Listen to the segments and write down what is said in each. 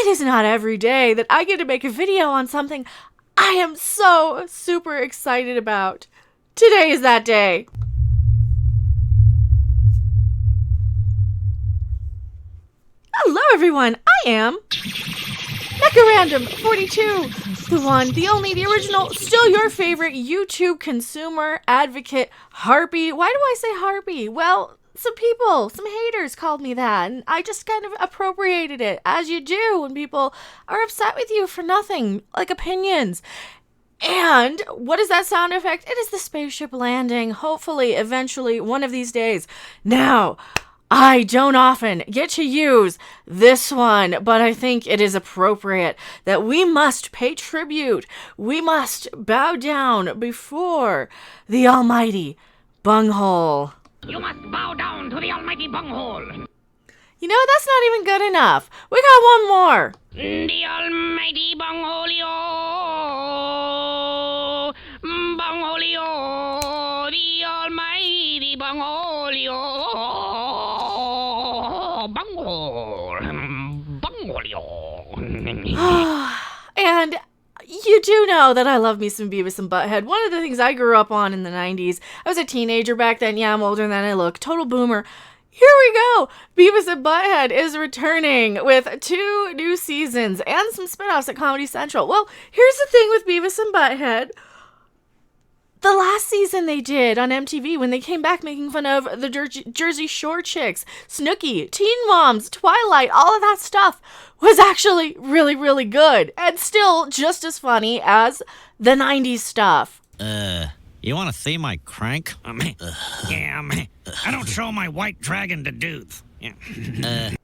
it is not every day that I get to make a video on something I am so super excited about. Today is that day. Hello everyone, I am Random42, the one, the only, the original, still your favorite YouTube consumer advocate harpy. Why do I say harpy? Well, some people, some haters called me that, and I just kind of appropriated it, as you do when people are upset with you for nothing, like opinions. And what is that sound effect? It is the spaceship landing, hopefully, eventually, one of these days. Now, I don't often get to use this one, but I think it is appropriate that we must pay tribute. We must bow down before the almighty bunghole. You must bow down to the almighty bunghole. You know, that's not even good enough. We got one more. The almighty bungholio. Bungholio. The almighty bungholio. Bunghole. Bungholio. And you do know that I love me some Beavis and Butthead. One of the things I grew up on in the 90s. I was a teenager back then. Yeah, I'm older than I look. Total boomer. Here we go. Beavis and Butthead is returning with 2 new seasons and some spinoffs at Comedy Central. Well, here's the thing with Beavis and Butthead. The last season they did on MTV when they came back making fun of the Jersey Shore chicks, Snooki, Teen Moms, Twilight, all of that stuff was actually really, really good and still just as funny as the 90s stuff. You want to see my crank? Yeah, I don't show my white dragon to dudes. Yeah.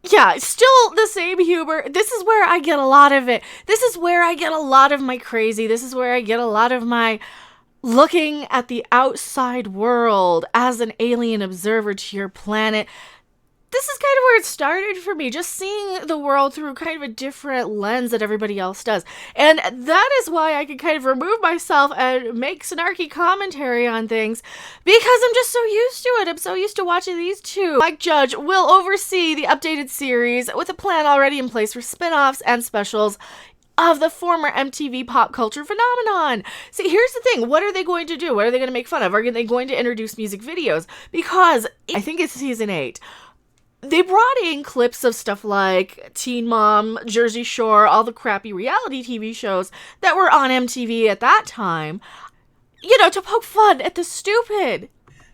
Yeah, still the same humor. This is where I get a lot of it. This is where I get a lot of my crazy. This is where I get a lot of my looking at the outside world as an alien observer to your planet. This is kind of where it started for me, just seeing the world through kind of a different lens that everybody else does. And that is why I can kind of remove myself and make snarky commentary on things, because I'm just so used to it. I'm so used to watching these two. Mike Judge will oversee the updated series with a plan already in place for spin-offs and specials of the former MTV pop culture phenomenon. See, here's the thing. What are they going to do? What are they going to make fun of? Are they going to introduce music videos? Because I think it's season 8. They brought in clips of stuff like Teen Mom, Jersey Shore, all the crappy reality TV shows that were on MTV at that time, you know, to poke fun at the stupid.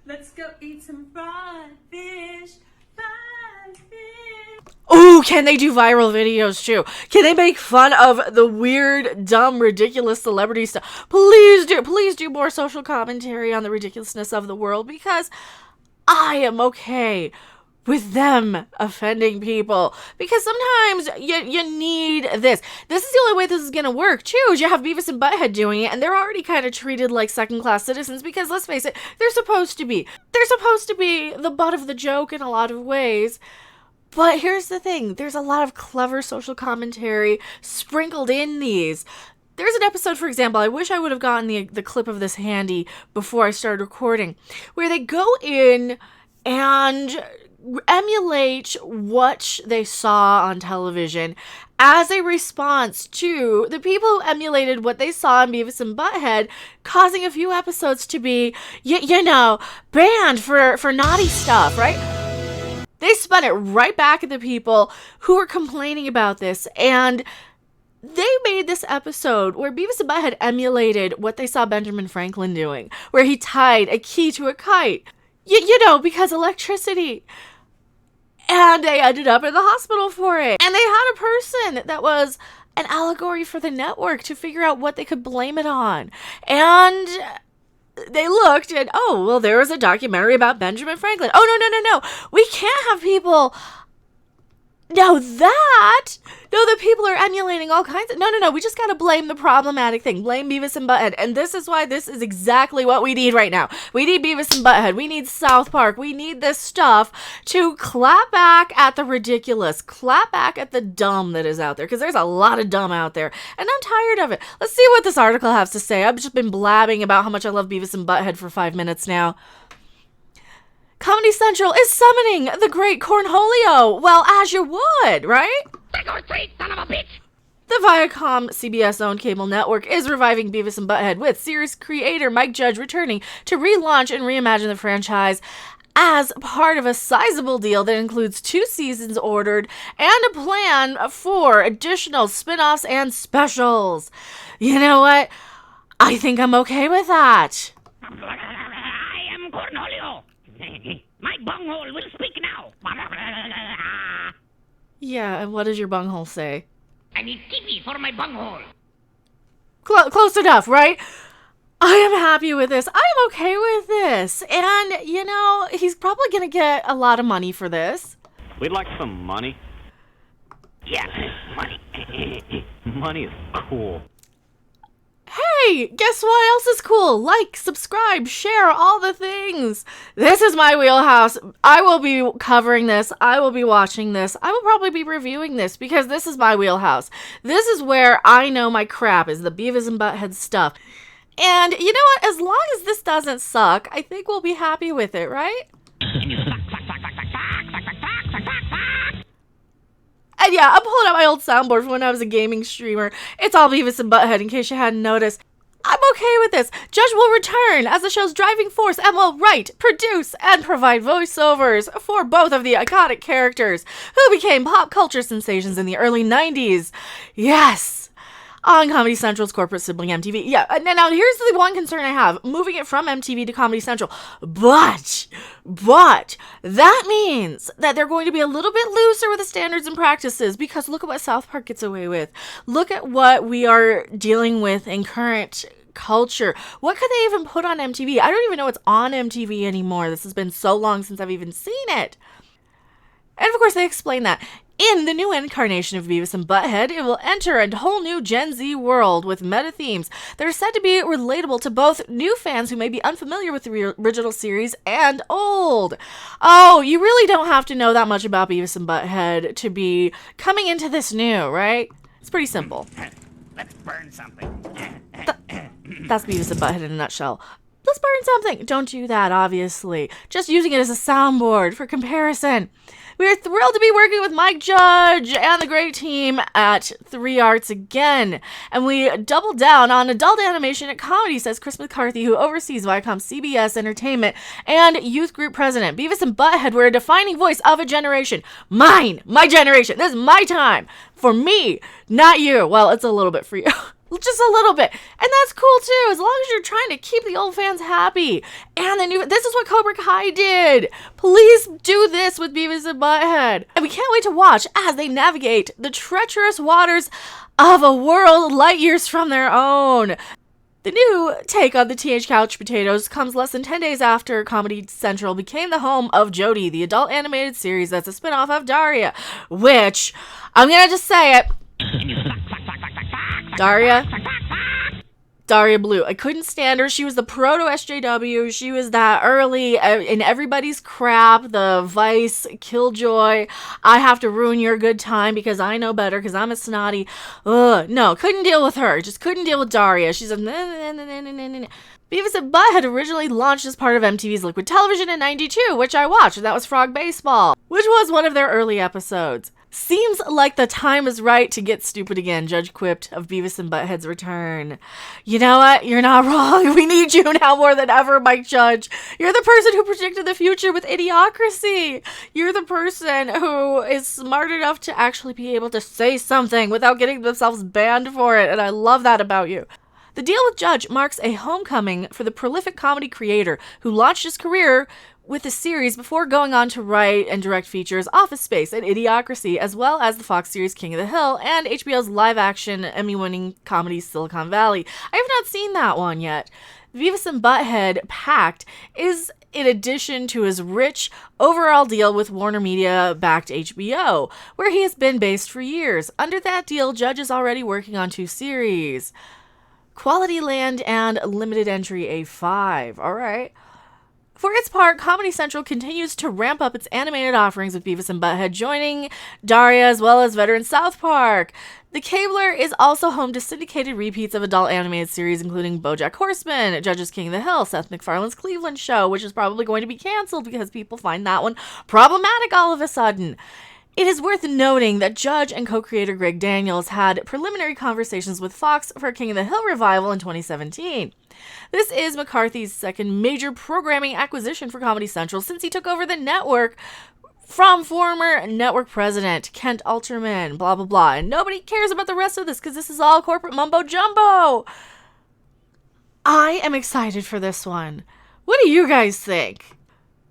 Let's go eat some fried fish, fried fish. Ooh, can they do viral videos too? Can they make fun of the weird, dumb, ridiculous celebrity stuff? Please do more social commentary on the ridiculousness of the world, because I am okay with them offending people, because sometimes you need this. This is the only way this is gonna work too, is you have Beavis and Butthead doing it, and they're already kind of treated like second-class citizens, because let's face it, they're supposed to be the butt of the joke in a lot of ways. But here's the thing, there's a lot of clever social commentary sprinkled in these. There's an episode, for example, I wish I would have gotten the clip of this handy before I started recording, where they go in and emulate what they saw on television as a response to the people who emulated what they saw in Beavis and Butthead, causing a few episodes to be, you know, banned for naughty stuff, right? They spun it right back at the people who were complaining about this, and they made this episode where Beavis and Butthead emulated what they saw Benjamin Franklin doing, where he tied a key to a kite. You know, because electricity. And they ended up in the hospital for it. And they had a person that was an allegory for the network to figure out what they could blame it on. And they looked and, oh, well, there was a documentary about Benjamin Franklin. Oh, no. We can't have people know that. No, the people are emulating all kinds of... No. We just gotta blame the problematic thing. Blame Beavis and Butthead. And this is why this is exactly what we need right now. We need Beavis and Butthead. We need South Park. We need this stuff to clap back at the ridiculous. Clap back at the dumb that is out there. Because there's a lot of dumb out there. And I'm tired of it. Let's see what this article has to say. I've just been blabbing about how much I love Beavis and Butthead for 5 minutes now. Comedy Central is summoning the great Cornholio. Well, as you would, right? The or treat, son of a bitch! The Viacom CBS-owned cable network is reviving Beavis and Butthead, with series creator Mike Judge returning to relaunch and reimagine the franchise as part of a sizable deal that includes 2 seasons ordered and a plan for additional spin-offs and specials. You know what? I think I'm okay with that. I am Cornholio. My bunghole will speak now. Yeah, and what does your bunghole say? I need TV for my bunghole. Close enough, right? I am happy with this. I'm okay with this. And, you know, he's probably going to get a lot of money for this. We'd like some money. Yeah, money. Money is cool. Hey, guess what else is cool? Like, subscribe, share, all the things. This is my wheelhouse. I will be covering this. I will be watching this. I will probably be reviewing this because this is my wheelhouse. This is where I know my crap is the Beavis and Butthead stuff. And you know what? As long as this doesn't suck, I think we'll be happy with it, right? And yeah, I'm pulling out my old soundboard from when I was a gaming streamer. It's all Beavis and Butthead, in case you hadn't noticed. I'm okay with this. Judge will return as the show's driving force and will write, produce, and provide voiceovers for both of the iconic characters who became pop culture sensations in the early 90s. Yes! On Comedy Central's corporate sibling MTV. Yeah, now here's the one concern I have. Moving it from MTV to Comedy Central. But, that means that they're going to be a little bit looser with the standards and practices, because look at what South Park gets away with. Look at what we are dealing with in current culture. What could they even put on MTV? I don't even know what's on MTV anymore. This has been so long since I've even seen it. And of course, they explain that. In the new incarnation of Beavis and Butthead, it will enter a whole new Gen Z world with meta themes that are said to be relatable to both new fans who may be unfamiliar with the original series and old. Oh, you really don't have to know that much about Beavis and Butthead to be coming into this new, right? It's pretty simple. Let's burn something. That's Beavis and Butthead in a nutshell. Let's burn something. Don't do that, obviously. Just using it as a soundboard for comparison. We are thrilled to be working with Mike Judge and the great team at 3 Arts again. And we double down on adult animation and comedy, says Chris McCarthy, who oversees Viacom CBS Entertainment and youth group president. Beavis and Butthead were a defining voice of a generation. Mine! My generation! This is my time! For me, not you. Well, it's a little bit for you. Just a little bit. And that's cool too, as long as you're trying to keep the old fans happy. And this is what Cobra Kai did. Please do this with Beavis and Butthead. And we can't wait to watch as they navigate the treacherous waters of a world light years from their own. The new take on the Teenage Couch Potatoes comes less than 10 days after Comedy Central became the home of Jody, the adult animated series that's a spinoff of Daria, which, I'm gonna just say it, Daria Blue. I couldn't stand her. She was the proto SJW. She was that early in everybody's crap, the Vice, Killjoy, I have to ruin your good time because I know better because I'm a snotty. No, couldn't deal with her. Just couldn't deal with Daria. She's a Beavis and Butthead originally launched as part of MTV's Liquid Television in 92, which I watched. That was Frog Baseball, which was one of their early episodes. Seems like the time is right to get stupid again, Judge quipped of Beavis and Butthead's return. You know what? You're not wrong. We need you now more than ever, Mike Judge. You're the person who predicted the future with Idiocracy. You're the person who is smart enough to actually be able to say something without getting themselves banned for it, and I love that about you. The deal with Judge marks a homecoming for the prolific comedy creator who launched his career with the series before going on to write and direct features Office Space and Idiocracy, as well as the Fox series King of the Hill and HBO's live-action Emmy-winning comedy Silicon Valley. I have not seen that one yet. Beavis and Butthead Pact is in addition to his rich overall deal with Warner Media-backed HBO, where he has been based for years. Under that deal, Judge is already working on 2 series. Quality Land and Limited Entry A5. All right. For its part, Comedy Central continues to ramp up its animated offerings with Beavis and Butthead joining Daria as well as veteran South Park. The Cabler is also home to syndicated repeats of adult animated series including BoJack Horseman, Judge's King of the Hill, Seth MacFarlane's Cleveland Show, which is probably going to be canceled because people find that one problematic all of a sudden. It is worth noting that Judge and co-creator Greg Daniels had preliminary conversations with Fox for King of the Hill revival in 2017. This is McCarthy's second major programming acquisition for Comedy Central since he took over the network from former network president Kent Alterman, blah, blah, blah. And nobody cares about the rest of this because this is all corporate mumbo-jumbo. I am excited for this one. What do you guys think?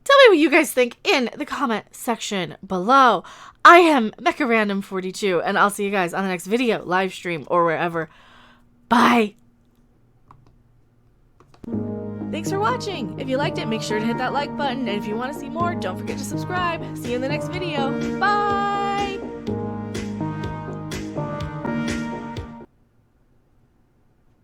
Tell me what you guys think in the comment section below. I am MechaRandom42, and I'll see you guys on the next video, live stream, or wherever. Bye! Thanks for watching. If you liked it, make sure to hit that like button. And if you want to see more, don't forget to subscribe. See you in the next video. Bye!